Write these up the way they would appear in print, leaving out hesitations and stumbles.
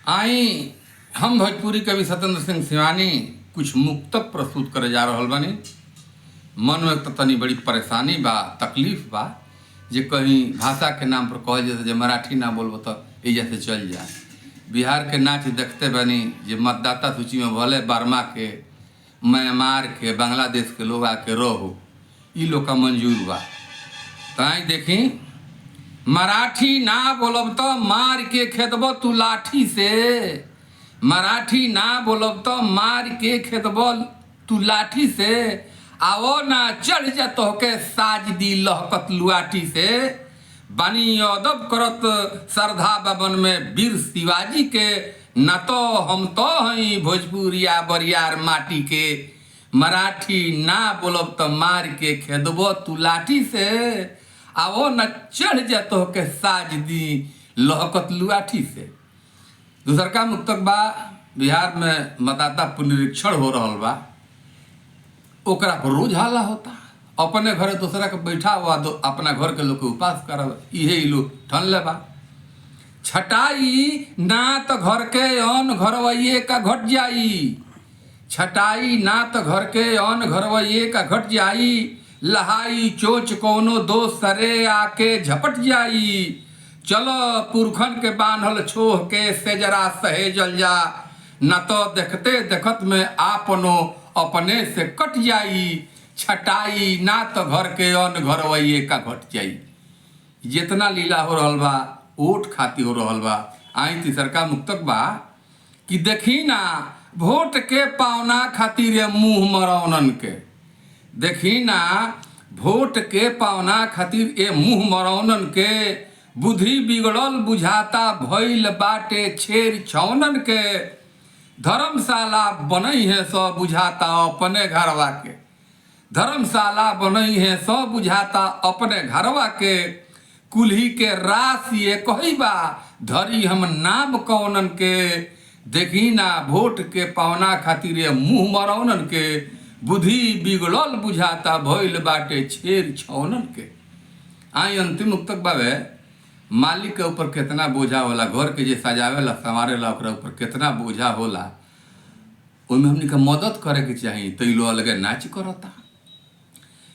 आई हम भोजपुरी कवि सत्येंद्र सिंह सिवानी कुछ मुक्तक प्रस्तुत करे जा रहल बानी। मन में तो तनी बड़ी परेशानी बा, तकलीफ बा जे कहीं भाषा के नाम पर कहल जाए जे मराठी ना बोलबो तो एजा से चल जाए। बिहार के नाच देखते बानी जे मतदाता सूची में भले बर्मा के, म्यांमार के, बांग्लादेश के लोग आके रहो, ई लोग का मंजूर बा। ताई देखी, मराठी ना बोलब तो मार के खेदबो तू लाठी से, मराठी ना बोलब तो मार के खेदबो तू लाठी से, आवो ना चढ़ जा तोहके साज दी लहकत लुआठी से। बानी अदब करत श्रद्धा बबन में वीर शिवाजी के, न तो हम तो हई भोजपुरिया बरियार माटी के। मराठी ना बोलब तो मार के खेदबो तू लाठी से, आवो न चढ़ जा तोहके साज दी लहकत लुआठी से। दूसर का मुक्तक बा, बिहार में मतदाता पुनरीक्षण हो रहल बा, ओकरा पर रोज हाला होता। अपने घरे दूसरा के बैठा हुआ दो अपना घर के लोग के उपास करब, इहे ई लोग ठन ले बा। छटाई ना तो घर के अन घरवैये का घट जाई, छटाई ना तो घर के अन घरवैये का घट जाई, लहाई चोच कोनो दोस्त सरे आके झपट जाई। चलो पुरखन के बांधल छोह के से जरा सहेजल जा, न तो देखते देखत में आपनो अपने से कट जाई। छटाई ना तो घर के अन घरवैये का घट जाई। जितना लीला हो रहल बा वोट खाती हो रहल बा। आई तीसर का मुक्तक बा कि देखी ना वोट के पावना खातिर मुंह मरौनन के, देखी ना वोट के पावना खातिर ए मुंह मरौनन के, बुद्धि बिगड़ल बुझाता भइल बाटे छेर छौनन के। धर्मशाला बनई है सो बुझाता अपने घरवा के, धर्मशाला बनई है सो बुझाता अपने घरवा के। कुल्ही के रास ये कही बा धरी हम नाम कौनन के, देखी ना वोट के पावना खातिर ये मुंह मरौनन के, बुद्धि बिगड़ल बुझाता भइल बाटे छेर छौनन के। आई अंतिम मुक्तक बावे, मालिक के ऊपर कितना बोझा होला, घर के जे सजावेला संवारेला ओकरा ऊपर कितना बोझा होला, ओइमे हमनी के मदद करे के चाही। तो ई लोग अलगे नाच करता।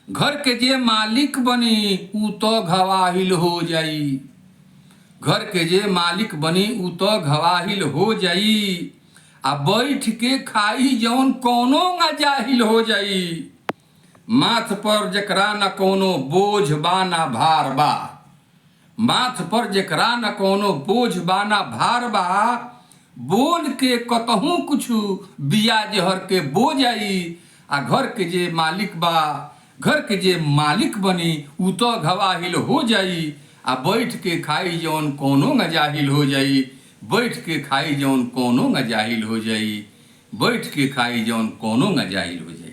घर के जे मालिक बनी ऊ तो घवाहिल हो जाई, घर के जे मालिक बनी ऊ तो घवाहिल हो जाई, आ बैठ के खाई जौन कोनो ना जाहिल हो जाई। माथ पर जकरा न कोनो बोझ बा ना भार बा, माथ पर जकरा न कोनो बोझ बा ना भार बा, बोल के कतहूँ कुछु बिया जहर के बो जाई। आ घर के जे मालिक बा, घर के जे मालिक बनी ऊ तो घवाहिल हो जाई, आ बैठ के खाई जौन कोनो न जाहिल हो जाई, बैठ के खाई जौन कोनो न जाहिल हो जाई, बैठ के खाई जौन कोनो न जाहिल हो जाई।